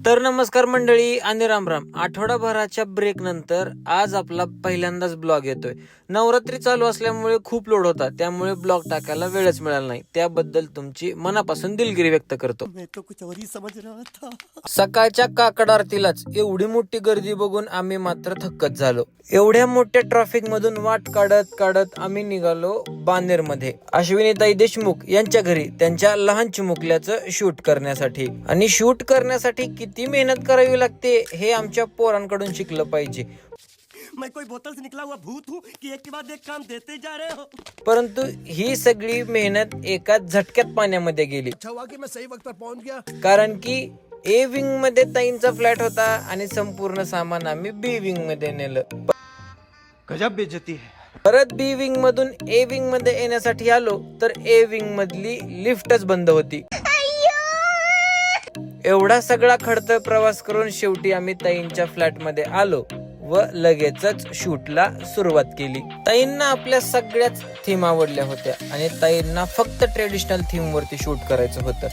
तर नमस्कार मंडळी आणि रामराम. आठवडाभराच्या ब्रेक नंतर आज आपला पहिल्यांदाच ब्लॉग येतोय. नवरात्री चालू असल्यामुळे खूप लोड होता, त्यामुळे ब्लॉग टाकायला वेळच मिळाला नाही. त्याबद्दल तुमची मनापासून दिलगिरी व्यक्त करतो. सकाळच्या काकड आरतीलाच एवढी मोठी गर्दी बघून आम्ही मात्र थक्कच झालो. एवढ्या मोठ्या ट्रॅफिक मधून वाट काढत काढत आम्ही निघालो बानेर मध्ये अश्विनीताई देशमुख यांच्या घरी त्यांच्या लहान चिमुकल्याचं शूट करण्यासाठी. आणि शूट करण्यासाठी किती मेहनत करावी लागते हे आमच्या पोरांकडून शिकलं पाहिजे. मैं कोई बोतल से निकला हुआ भूत हूँ कि एक के बाद एक काम देते जा रहे हो. परंतु ही सगळी मेहनत एका झटक्यात पाण्यामध्ये गेली. अच्छा हुआ कि मैं सही वक्त पर पहुंच गया. कारण की ए विंग मध्ये ताईंचा फ्लॅट होता आणि संपूर्ण सामान आम्ही बी विंग मध्ये नेलं. गजब बेइज्जती है. परत बी विंग मधून ए विंग मध्ये येण्यासाठी आलो तर ए विंग मधली लिफ्टच बंद होती. एवढा सगळा खडतर प्रवास करून शेवटी आम्ही ताईंच्या फ्लॅट मध्ये आलो व लगेचच शूटला सुरुवात केली. ताईंना आपल्या सगळ्याच थीम आवडल्या होत्या आणि ताईंना फक्त ट्रेडिशनल थीम वरती शूट करायचं होतं.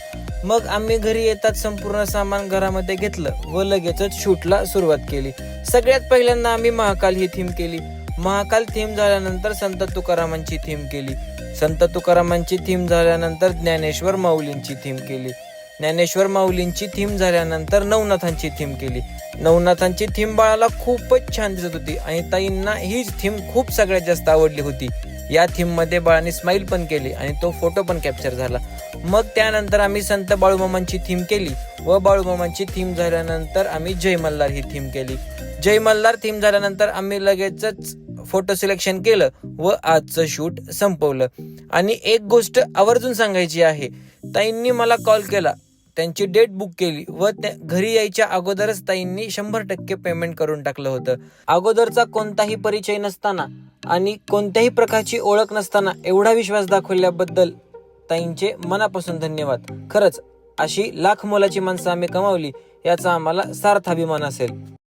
मग आम्ही घरी येतात संपूर्ण सामान घरामध्ये घेतलं व लगेचच शूटला सुरुवात केली. सगळ्यात पहिल्यांदा आम्ही महाकाल ही थीम केली. महाकाल थीम झाल्यानंतर संत तुकारामांची थीम केली. संत तुकारामांची थीम झाल्यानंतर ज्ञानेश्वर माऊलींची थीम केली. ज्ञानेश्वर माऊलींची थीम झाल्यानंतर नवनाथांची थीम केली. नवनाथांची थीम बाळाला खूपच छान दिसत होती आणि ताईंना हीच थीम खूप सगळ्यात जास्त आवडली होती. या थीम मध्ये बाळाने स्माइल पण केली आणि तो फोटो पण कॅप्चर झाला. मग त्यानंतर आम्ही संत बाळूमामांची थीम केली व बाळूमामांची थीम झाल्यानंतर आम्ही जय मल्हार ही थीम केली. जय मल्हार थीम झाल्यानंतर आम्ही लगेचच फोटो सिलेक्शन केलं व आजचं शूट संपवलं. आणि एक गोष्ट आवर्जून सांगायची आहे, ताईंनी मला कॉल केला, त्यांची डेट बुक केली व घरी यायच्या अगोदरच ताईंनी 100% पेमेंट करून टाकलं होतं. अगोदरचा कोणताही परिचय नसताना आणि कोणत्याही प्रकारची ओळख नसताना एवढा विश्वास दाखवल्याबद्दल ताईंचे मनापासून धन्यवाद. खरंच अशी लाख मोलाची माणसं आम्ही कमावली याचा आम्हाला सार्थ अभिमान असेल.